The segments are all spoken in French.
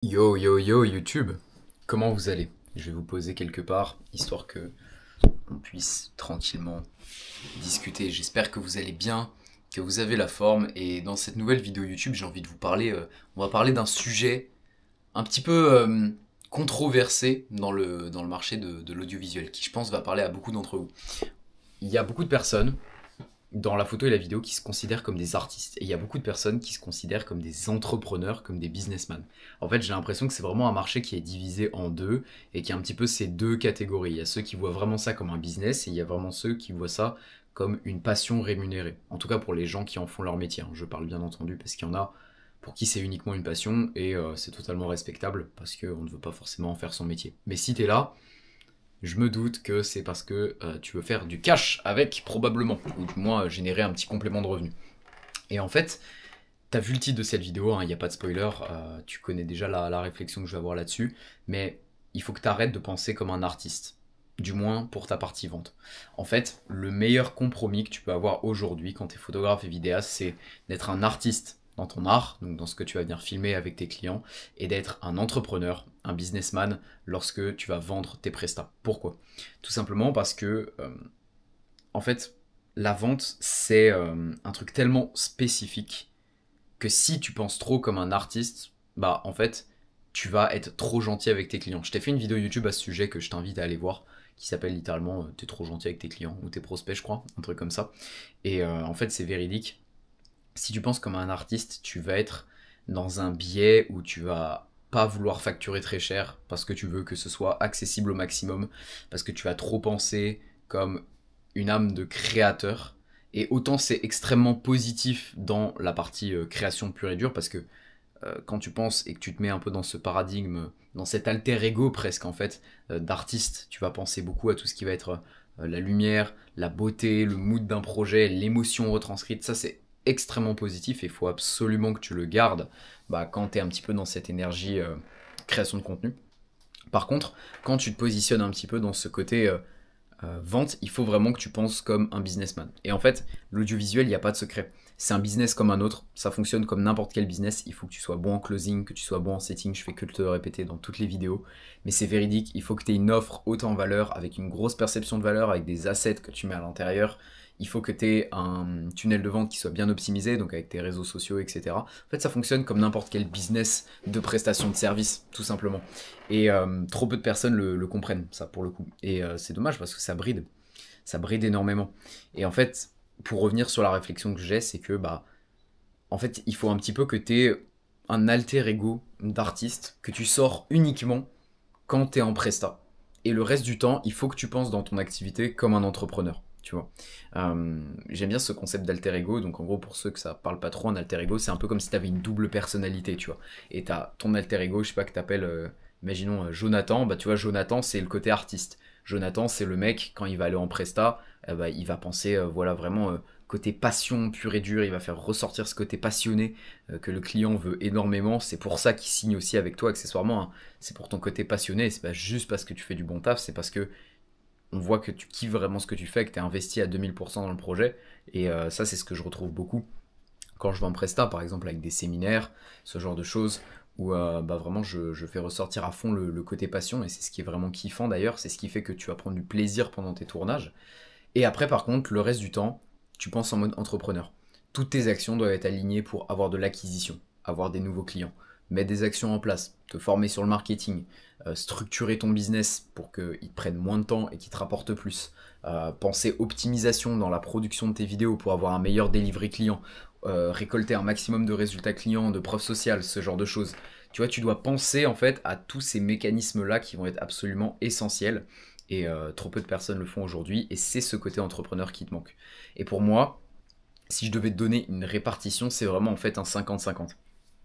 Yo yo yo YouTube, comment vous allez? Je vais vous poser quelque part, histoire que on puisse tranquillement discuter. J'espère que vous allez bien, que vous avez la forme. Et dans cette nouvelle vidéo YouTube, j'ai envie de vous parler. On va parler d'un sujet un petit peu controversé dans le marché de l'audiovisuel, qui je pense va parler à beaucoup d'entre vous. Il y a beaucoup de personnes dans la photo et la vidéo qui se considèrent comme des artistes. Et il y a beaucoup de personnes qui se considèrent comme des entrepreneurs, comme des businessmen. En fait, j'ai l'impression que c'est vraiment un marché qui est divisé en deux et qui a un petit peu ces deux catégories. Il y a ceux qui voient vraiment ça comme un business et il y a vraiment ceux qui voient ça comme une passion rémunérée. En tout cas pour les gens qui en font leur métier. Je parle bien entendu parce qu'il y en a pour qui c'est uniquement une passion et c'est totalement respectable parce qu'on ne veut pas forcément en faire son métier. Mais si t'es là, je me doute que c'est parce que tu veux faire du cash avec, probablement, ou du moins générer un petit complément de revenu. Et en fait, t'as vu le titre de cette vidéo, il n'y a pas de spoiler, tu connais déjà la réflexion que je vais avoir là-dessus, mais il faut que tu arrêtes de penser comme un artiste, du moins pour ta partie vente. En fait, le meilleur compromis que tu peux avoir aujourd'hui quand tu es photographe et vidéaste, c'est d'être un artiste dans ton art, donc dans ce que tu vas venir filmer avec tes clients, et d'être un entrepreneur, un businessman lorsque tu vas vendre tes prestats. Pourquoi? Tout simplement parce que, en fait, la vente, c'est un truc tellement spécifique que si tu penses trop comme un artiste, bah en fait, tu vas être trop gentil avec tes clients. Je t'ai fait une vidéo YouTube à ce sujet que je t'invite à aller voir, qui s'appelle littéralement T'es trop gentil avec tes clients, ou tes prospects, je crois, un truc comme ça. Et en fait, c'est véridique. Si tu penses comme un artiste, tu vas être dans un biais où tu vas pas vouloir facturer très cher parce que tu veux que ce soit accessible au maximum, parce que tu vas trop penser comme une âme de créateur. Et autant c'est extrêmement positif dans la partie création pure et dure, parce que quand tu penses et que tu te mets un peu dans ce paradigme, dans cet alter ego presque en fait, d'artiste, tu vas penser beaucoup à tout ce qui va être la lumière, la beauté, le mood d'un projet, l'émotion retranscrite. Ça c'est extrêmement positif et il faut absolument que tu le gardes quand tu es un petit peu dans cette énergie création de contenu. Par contre, quand tu te positionnes un petit peu dans ce côté vente, il faut vraiment que tu penses comme un businessman. Et en fait, l'audiovisuel, il n'y a pas de secret. C'est un business comme un autre, ça fonctionne comme n'importe quel business, il faut que tu sois bon en closing, que tu sois bon en setting, je fais que te le répéter dans toutes les vidéos, mais c'est véridique, il faut que tu aies une offre haute en valeur, avec une grosse perception de valeur, avec des assets que tu mets à l'intérieur, il faut que tu aies un tunnel de vente qui soit bien optimisé, donc avec tes réseaux sociaux, etc. En fait, ça fonctionne comme n'importe quel business de prestation de service, tout simplement. Et trop peu de personnes le comprennent, ça, pour le coup. Et c'est dommage parce que ça bride énormément. Et en fait, pour revenir sur la réflexion que j'ai, c'est que, en fait, il faut un petit peu que tu aies un alter ego d'artiste que tu sors uniquement quand tu es en presta. Et le reste du temps, il faut que tu penses dans ton activité comme un entrepreneur. Tu vois. J'aime bien ce concept d'alter ego. Donc en gros, pour ceux que ça parle pas trop, un alter ego, c'est un peu comme si tu avais une double personnalité, tu vois. Et tu as ton alter ego, je sais pas, que tu appelles, imaginons Jonathan. Bah tu vois, Jonathan, c'est le côté artiste. Jonathan, c'est le mec, quand il va aller en presta, il va penser, voilà, vraiment côté passion pure et dure. Il va faire ressortir ce côté passionné que le client veut énormément. C'est pour ça qu'il signe aussi avec toi, accessoirement, hein. C'est pour ton côté passionné. C'est pas juste parce que tu fais du bon taf, c'est parce que on voit que tu kiffes vraiment ce que tu fais, que tu es investi à 2000% dans le projet. Et ça, c'est ce que je retrouve beaucoup quand je vais en presta, par exemple, avec des séminaires, ce genre de choses, où vraiment je fais ressortir à fond le côté passion. Et c'est ce qui est vraiment kiffant d'ailleurs. C'est ce qui fait que tu vas prendre du plaisir pendant tes tournages. Et après, par contre, le reste du temps, tu penses en mode entrepreneur. Toutes tes actions doivent être alignées pour avoir de l'acquisition, avoir des nouveaux clients, mettre des actions en place, te former sur le marketing, structurer ton business pour qu'il te prenne moins de temps et qu'il te rapporte plus, penser optimisation dans la production de tes vidéos pour avoir un meilleur delivery client, récolter un maximum de résultats clients, de preuves sociales, ce genre de choses. Tu vois, tu dois penser en fait à tous ces mécanismes-là qui vont être absolument essentiels. Et trop peu de personnes le font aujourd'hui. Et c'est ce côté entrepreneur qui te manque. Et pour moi, si je devais te donner une répartition, c'est vraiment en fait un 50-50.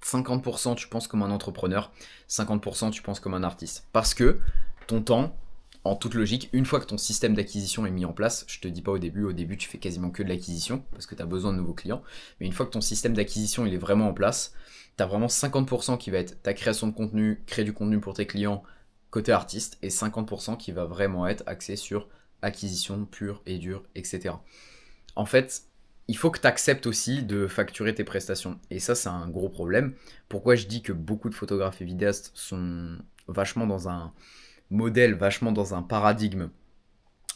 50% tu penses comme un entrepreneur, 50% tu penses comme un artiste. Parce que ton temps, en toute logique, une fois que ton système d'acquisition est mis en place, je te dis pas au début tu fais quasiment que de l'acquisition parce que tu as besoin de nouveaux clients, mais une fois que ton système d'acquisition il est vraiment en place, tu as vraiment 50% qui va être ta création de contenu, créer du contenu pour tes clients côté artiste, et 50% qui va vraiment être axé sur acquisition pure et dure, etc. En fait, il faut que tu acceptes aussi de facturer tes prestations. Et ça, c'est un gros problème. Pourquoi je dis que beaucoup de photographes et vidéastes sont vachement dans un modèle, vachement dans un paradigme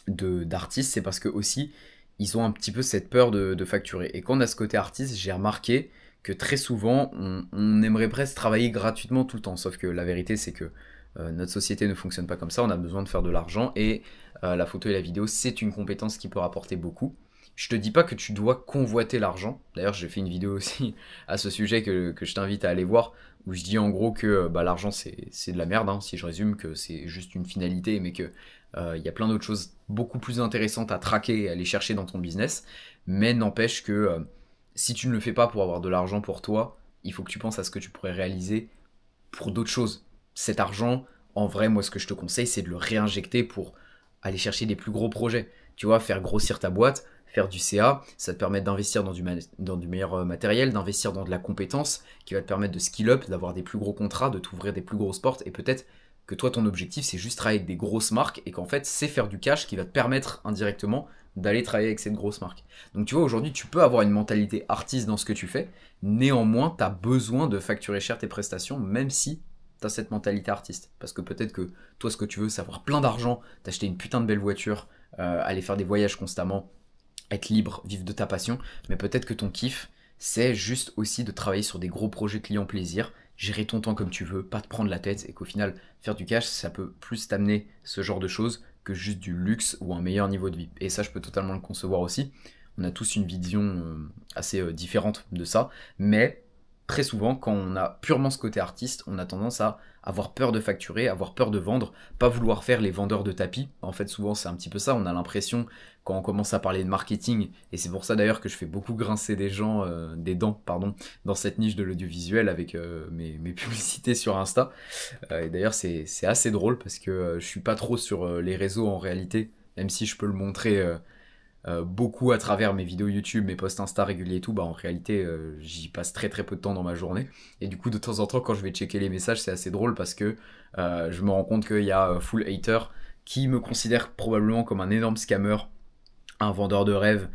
d'artistes, c'est parce que aussi, ils ont un petit peu cette peur de facturer. Et quand on a ce côté artiste, j'ai remarqué que très souvent, on aimerait presque travailler gratuitement tout le temps. Sauf que la vérité, c'est que notre société ne fonctionne pas comme ça, on a besoin de faire de l'argent et la photo et la vidéo, c'est une compétence qui peut rapporter beaucoup. Je te dis pas que tu dois convoiter l'argent. D'ailleurs, j'ai fait une vidéo aussi à ce sujet que je t'invite à aller voir, où je dis en gros que bah, l'argent c'est de la merde, hein, si je résume, que c'est juste une finalité, mais que il y a plein d'autres choses beaucoup plus intéressantes à traquer et à aller chercher dans ton business. Mais n'empêche que si tu ne le fais pas pour avoir de l'argent pour toi, il faut que tu penses à ce que tu pourrais réaliser pour d'autres choses. Cet argent, en vrai, moi, ce que je te conseille, c'est de le réinjecter pour aller chercher des plus gros projets. Tu vois, faire grossir ta boîte, faire du CA, ça te permet d'investir dans du meilleur matériel, d'investir dans de la compétence qui va te permettre de skill up, d'avoir des plus gros contrats, de t'ouvrir des plus grosses portes et peut-être que toi, ton objectif, c'est juste travailler avec des grosses marques et qu'en fait, c'est faire du cash qui va te permettre indirectement d'aller travailler avec cette grosse marque. Donc tu vois, aujourd'hui, tu peux avoir une mentalité artiste dans ce que tu fais, néanmoins, tu as besoin de facturer cher tes prestations, même si tu as cette mentalité artiste. Parce que peut-être que toi, ce que tu veux, c'est avoir plein d'argent, t'acheter une putain de belle voiture, aller faire des voyages constamment, être libre, vivre de ta passion, mais peut-être que ton kiff, c'est juste aussi de travailler sur des gros projets client plaisir, gérer ton temps comme tu veux, pas te prendre la tête, et qu'au final, faire du cash, ça peut plus t'amener ce genre de choses que juste du luxe ou un meilleur niveau de vie. Et ça, je peux totalement le concevoir aussi. On a tous une vision assez différente de ça, mais très souvent, quand on a purement ce côté artiste, on a tendance à avoir peur de facturer, avoir peur de vendre, pas vouloir faire les vendeurs de tapis. En fait, souvent, c'est un petit peu ça. On a l'impression, quand on commence à parler de marketing, et c'est pour ça d'ailleurs que je fais beaucoup grincer des dents, pardon, dans cette niche de l'audiovisuel avec mes publicités sur Insta. Et d'ailleurs, c'est assez drôle parce que je suis pas trop sur les réseaux en réalité, même si je peux le montrer beaucoup à travers mes vidéos YouTube, mes posts Insta réguliers et tout, bah en réalité j'y passe très très peu de temps dans ma journée. Et du coup de temps en temps quand je vais checker les messages c'est assez drôle parce que je me rends compte qu'il y a full hater qui me considère probablement comme un énorme scammer, un vendeur de rêves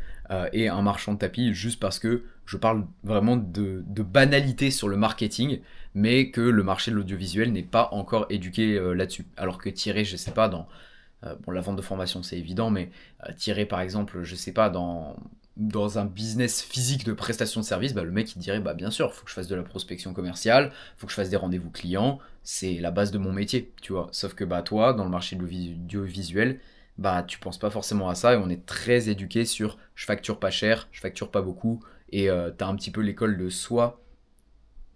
et un marchand de tapis juste parce que je parle vraiment de banalité sur le marketing mais que le marché de l'audiovisuel n'est pas encore éduqué là-dessus. Alors que tirer, je sais pas, bon, la vente de formation, c'est évident, mais tirer par exemple, je sais pas, dans un business physique de prestation de service, bah, le mec il dirait, bah bien sûr, faut que je fasse de la prospection commerciale, faut que je fasse des rendez-vous clients, c'est la base de mon métier, tu vois. Sauf que bah toi, dans le marché de l'audiovisuel, bah tu penses pas forcément à ça et on est très éduqué sur je facture pas cher, je facture pas beaucoup et t'as un petit peu l'école de soit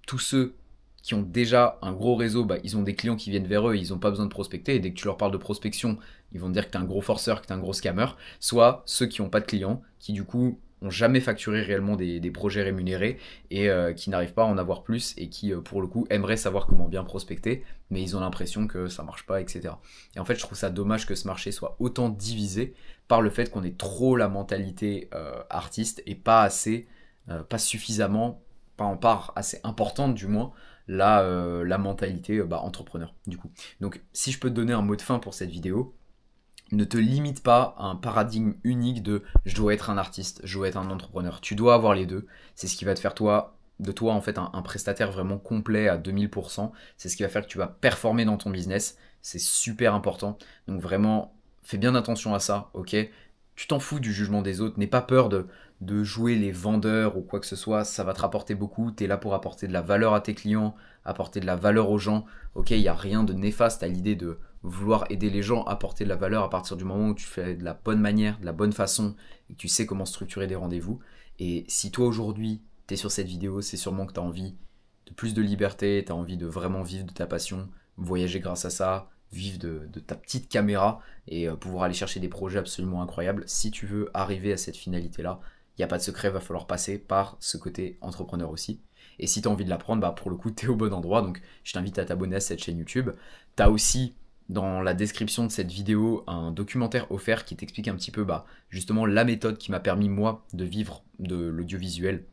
tous ceux qui ont déjà un gros réseau, bah, ils ont des clients qui viennent vers eux, ils n'ont pas besoin de prospecter, et dès que tu leur parles de prospection, ils vont te dire que tu es un gros forceur, que tu es un gros scammer, soit ceux qui n'ont pas de clients, qui du coup ont jamais facturé réellement des projets rémunérés et qui n'arrivent pas à en avoir plus et qui pour le coup aimeraient savoir comment bien prospecter, mais ils ont l'impression que ça marche pas, etc. Et en fait je trouve ça dommage que ce marché soit autant divisé par le fait qu'on ait trop la mentalité artiste et pas assez, pas suffisamment, pas en part assez importante du moins, la mentalité entrepreneur du coup. Donc si je peux te donner un mot de fin pour cette vidéo, ne te limite pas à un paradigme unique de je dois être un artiste, je dois être un entrepreneur. Tu dois avoir les deux. C'est ce qui va te faire de toi en fait un prestataire vraiment complet à 2000%. C'est ce qui va faire que tu vas performer dans ton business. C'est super important. Donc vraiment, fais bien attention à ça, ok? Tu t'en fous du jugement des autres. N'aie pas peur de jouer les vendeurs ou quoi que ce soit. Ça va te rapporter beaucoup. Tu es là pour apporter de la valeur à tes clients, apporter de la valeur aux gens. Ok, il n'y a rien de néfaste à l'idée de vouloir aider les gens à apporter de la valeur à partir du moment où tu fais de la bonne manière, de la bonne façon et que tu sais comment structurer des rendez-vous. Et si toi aujourd'hui, tu es sur cette vidéo, c'est sûrement que tu as envie de plus de liberté, tu as envie de vraiment vivre de ta passion, voyager grâce à ça, vivre de ta petite caméra et pouvoir aller chercher des projets absolument incroyables. Si tu veux arriver à cette finalité-là, il n'y a pas de secret, il va falloir passer par ce côté entrepreneur aussi. Et si tu as envie de l'apprendre, bah pour le coup, tu es au bon endroit. Donc je t'invite à t'abonner à cette chaîne YouTube. Tu as aussi dans la description de cette vidéo un documentaire offert qui t'explique un petit peu justement la méthode qui m'a permis moi de vivre de l'audiovisuel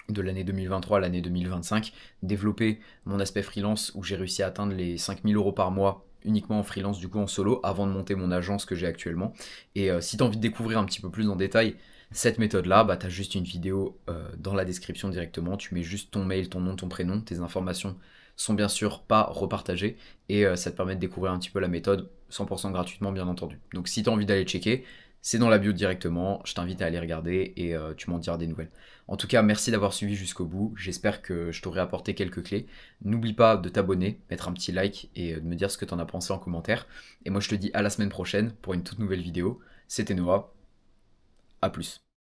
de l'année 2023 à l'année 2025, développer mon aspect freelance où j'ai réussi à atteindre les 5000 € par mois uniquement en freelance, du coup en solo, avant de monter mon agence que j'ai actuellement. Et si tu as envie de découvrir un petit peu plus en détail Cette méthode-là, bah, tu as juste une vidéo dans la description directement, tu mets juste ton mail, ton nom, ton prénom, tes informations sont bien sûr pas repartagées et ça te permet de découvrir un petit peu la méthode 100% gratuitement bien entendu. Donc si tu as envie d'aller checker, c'est dans la bio directement, je t'invite à aller regarder et tu m'en diras des nouvelles. En tout cas, merci d'avoir suivi jusqu'au bout, j'espère que je t'aurai apporté quelques clés. N'oublie pas de t'abonner, mettre un petit like et de me dire ce que tu en as pensé en commentaire. Et moi je te dis à la semaine prochaine pour une toute nouvelle vidéo. C'était Noah, à plus.